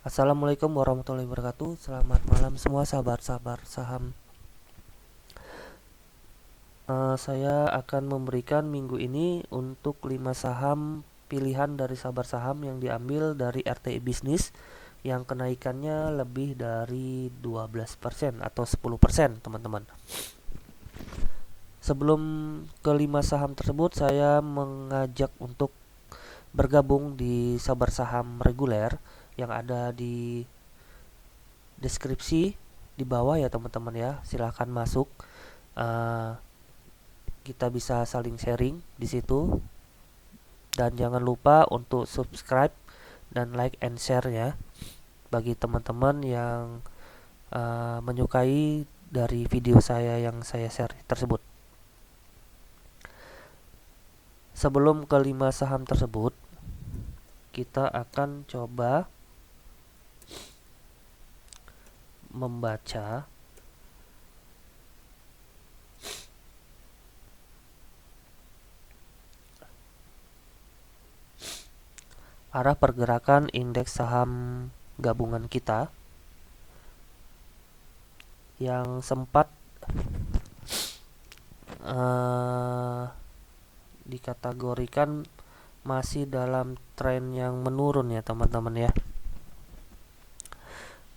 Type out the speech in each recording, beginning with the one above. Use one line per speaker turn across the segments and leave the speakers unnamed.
Assalamualaikum warahmatullahi wabarakatuh. Selamat malam semua sahabat-sahabat saham. Saya akan memberikan minggu ini untuk 5 saham pilihan dari sahabat saham yang diambil dari RTI Bisnis yang kenaikannya lebih dari 12% atau 10%, teman-teman. Sebelum kelima saham tersebut, saya mengajak untuk bergabung di sahabat saham reguler yang ada di deskripsi di bawah ya teman-teman ya. Silahkan masuk. Uh, kita bisa saling sharing di situ, dan jangan lupa untuk subscribe dan like and share ya bagi teman-teman yang menyukai dari video saya yang saya share tersebut. Sebelum kelima saham tersebut, kita akan coba membaca arah pergerakan indeks saham gabungan kita yang sempat dikategorikan masih dalam tren yang menurun ya teman-teman ya.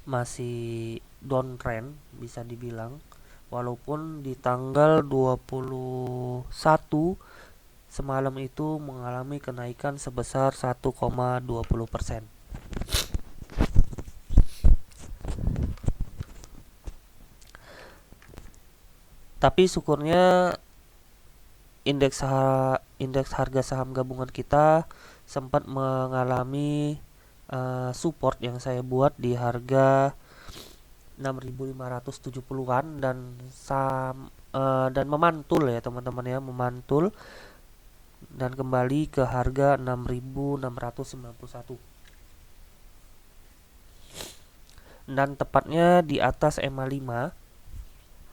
Masih downtrend bisa dibilang, walaupun di tanggal 21 semalam itu mengalami kenaikan sebesar 1,20%. Tapi syukurnya indeks harga saham gabungan kita sempat mengalami support yang saya buat di harga 6.570-an dan memantul ya teman-teman ya, memantul dan kembali ke harga 6.691 dan tepatnya di atas EMA 5.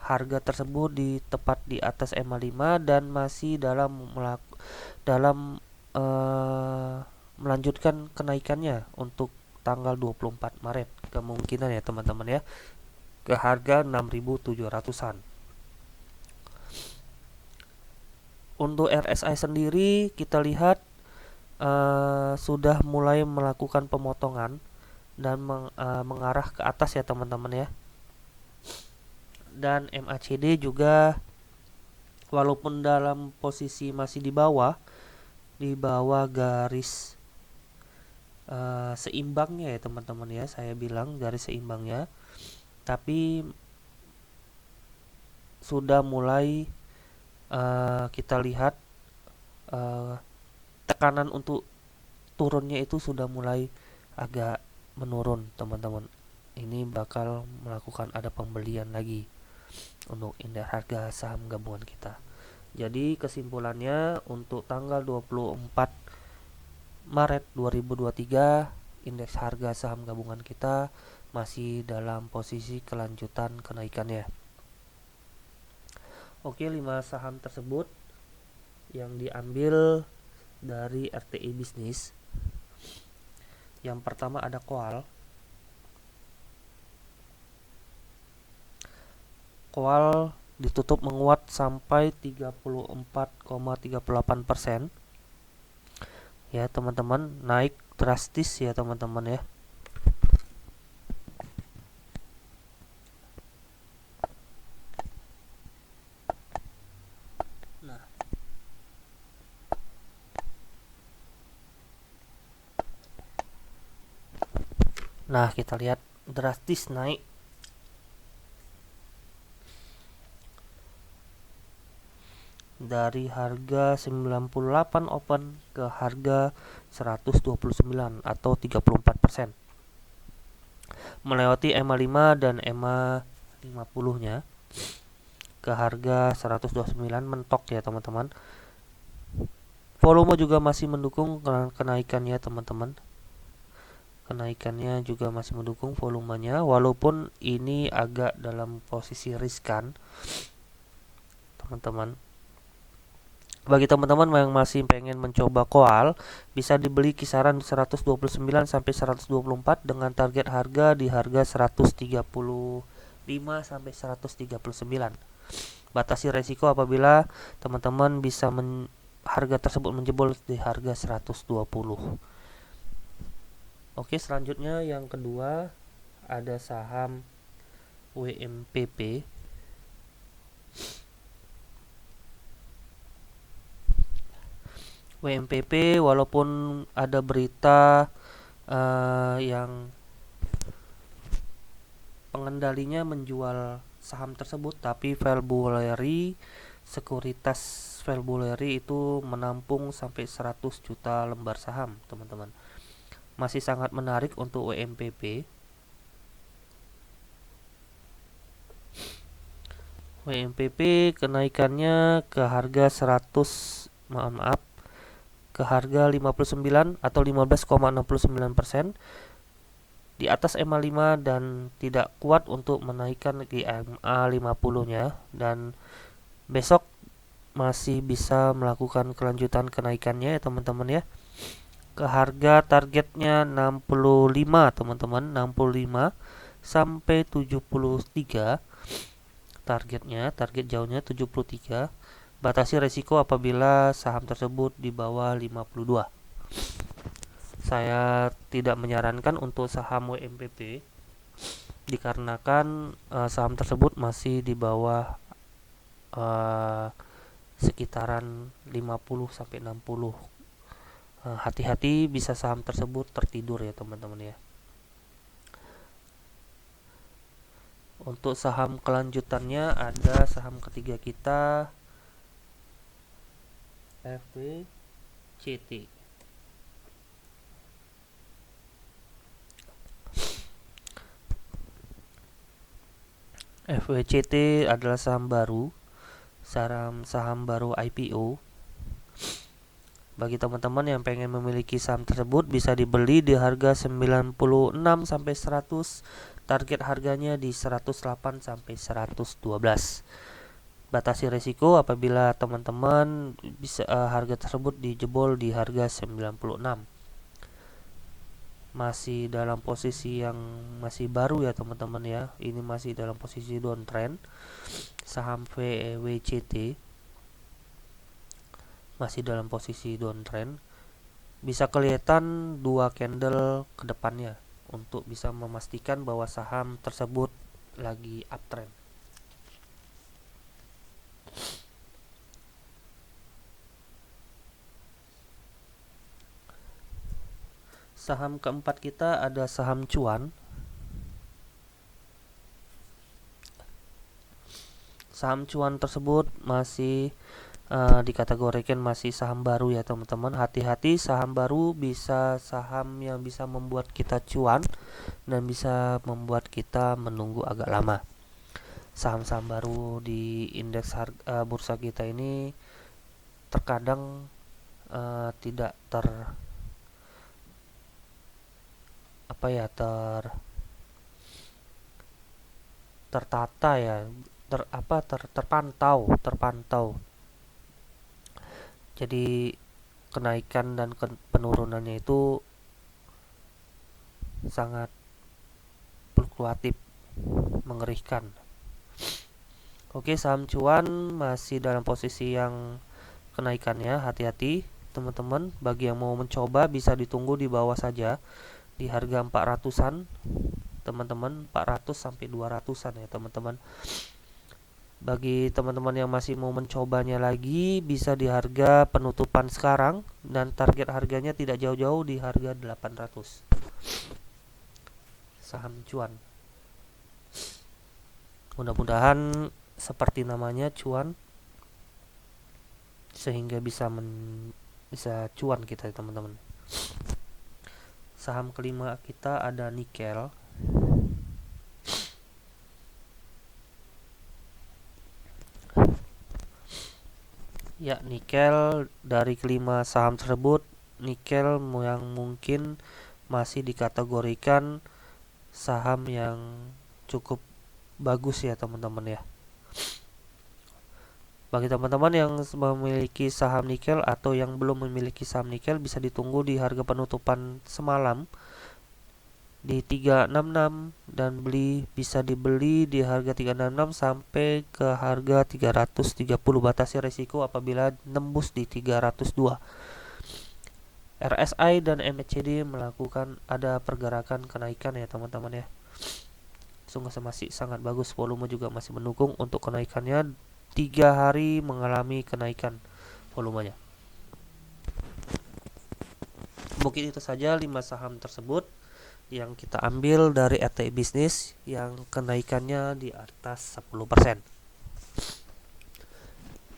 Harga tersebut tepat di atas EMA 5 dan masih dalam melanjutkan kenaikannya untuk tanggal 24 Maret kemungkinan ya teman-teman ya, ke harga 6.700-an. Untuk RSI sendiri kita lihat sudah mulai melakukan pemotongan dan mengarah ke atas ya teman-teman ya. Dan MACD juga walaupun dalam posisi masih di bawah garis seimbangnya ya teman-teman ya, saya bilang garis seimbangnya, tapi sudah mulai kita lihat tekanan untuk turunnya itu sudah mulai agak menurun teman-teman. Ini bakal melakukan ada pembelian lagi untuk indeks harga saham gabungan kita. Jadi kesimpulannya untuk tanggal 24 Maret 2023 indeks harga saham gabungan kita masih dalam posisi kelanjutan kenaikannya. Oke, 5 saham tersebut yang diambil dari RTI Bisnis. Yang pertama ada Koal. Koal ditutup menguat sampai 34,38%. Ya teman-teman, naik drastis ya teman-teman ya. Nah, kita lihat drastis naik dari harga 98 open ke harga 129 atau 34%. Melewati EMA 5 dan EMA 50-nya ke harga 129, mentok ya teman-teman. Volume juga masih mendukung kenaikannya teman-teman. Kenaikannya juga masih mendukung volumenya, walaupun ini agak dalam posisi riskan teman-teman. Bagi teman-teman yang masih pengen mencoba koal, bisa dibeli kisaran 129 sampai 124 dengan target harga di harga 135 sampai 139. Batasi resiko apabila teman-teman bisa harga tersebut menjebol di harga 120. Oke, selanjutnya yang kedua ada saham WMPP. WMPP walaupun ada berita yang pengendalinya menjual saham tersebut, tapi sekuritas Valbuleri itu menampung sampai 100 juta lembar saham, teman-teman. Masih sangat menarik untuk WMPP. WMPP kenaikannya ke harga 100, maaf, ke harga 59 atau 15,69%, di atas MA5 dan tidak kuat untuk menaikkan di MA50-nya, dan besok masih bisa melakukan kelanjutan kenaikannya ya teman-teman ya, ke harga targetnya 65 teman-teman, 65 sampai 73 targetnya, target jauhnya 73. Batasi resiko apabila saham tersebut di bawah 52. Saya tidak menyarankan untuk saham WMPP dikarenakan saham tersebut masih di bawah sekitaran 50 sampai 60. Hati-hati bisa saham tersebut tertidur ya teman-teman ya. Untuk saham kelanjutannya ada saham ketiga kita, FWCT. FWCT adalah saham baru IPO. Bagi teman-teman yang pengen memiliki saham tersebut, bisa dibeli di harga 96 sampai 100, target harganya di 108 sampai 112. Batasi risiko apabila teman-teman bisa harga tersebut dijebol di harga 96. Masih dalam posisi yang masih baru ya teman-teman ya. Ini masih dalam posisi downtrend. Saham WCT masih dalam posisi downtrend. Bisa kelihatan dua candle ke depannya untuk bisa memastikan bahwa saham tersebut lagi uptrend. Saham keempat kita ada saham cuan. Saham cuan tersebut masih dikategorikan masih saham baru ya teman-teman. Hati-hati, saham baru bisa saham yang bisa membuat kita cuan dan bisa membuat kita menunggu agak lama. Saham-saham baru di indeks bursa kita ini terkadang tidak tertata ya, terpantau. Jadi kenaikan dan penurunannya itu sangat fluktuatif, mengerikan. Oke, saham cuan masih dalam posisi yang kenaikannya, hati-hati teman-teman. Bagi yang mau mencoba bisa ditunggu di bawah saja di harga 400-an teman-teman, 400 sampai 200-an ya teman-teman. Bagi teman-teman yang masih mau mencobanya lagi, bisa di harga penutupan sekarang dan target harganya tidak jauh-jauh di harga 800. Saham cuan. Mudah-mudahan seperti namanya cuan, sehingga bisa cuan kita ya teman-teman. Saham kelima kita ada nikel. Ya, nikel dari kelima saham tersebut, nikel yang mungkin masih dikategorikan saham yang cukup bagus ya teman-teman ya. Bagi teman-teman yang memiliki saham nikel atau yang belum memiliki saham nikel, bisa ditunggu di harga penutupan semalam di 366 dan bisa dibeli di harga 366 sampai ke harga 330. Batasi risiko apabila nembus di 302. RSI dan MACD melakukan ada pergerakan kenaikan ya teman-teman ya. Sungguh masih sangat bagus, volume juga masih mendukung untuk kenaikannya. 3 hari mengalami kenaikan volumenya. Mungkin itu saja 5 saham tersebut yang kita ambil dari RTI Bisnis yang kenaikannya di atas 10%.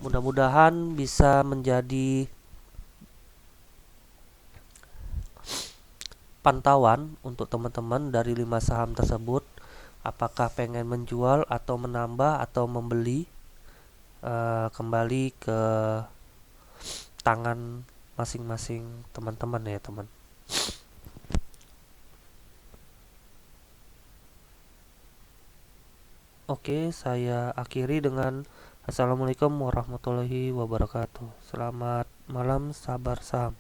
Mudah-mudahan bisa menjadi pantauan untuk teman-teman dari 5 saham tersebut, apakah pengen menjual atau menambah atau membeli, kembali ke tangan masing-masing teman-teman ya teman. Oke, saya akhiri dengan Assalamualaikum warahmatullahi wabarakatuh. Selamat malam, sabar saham.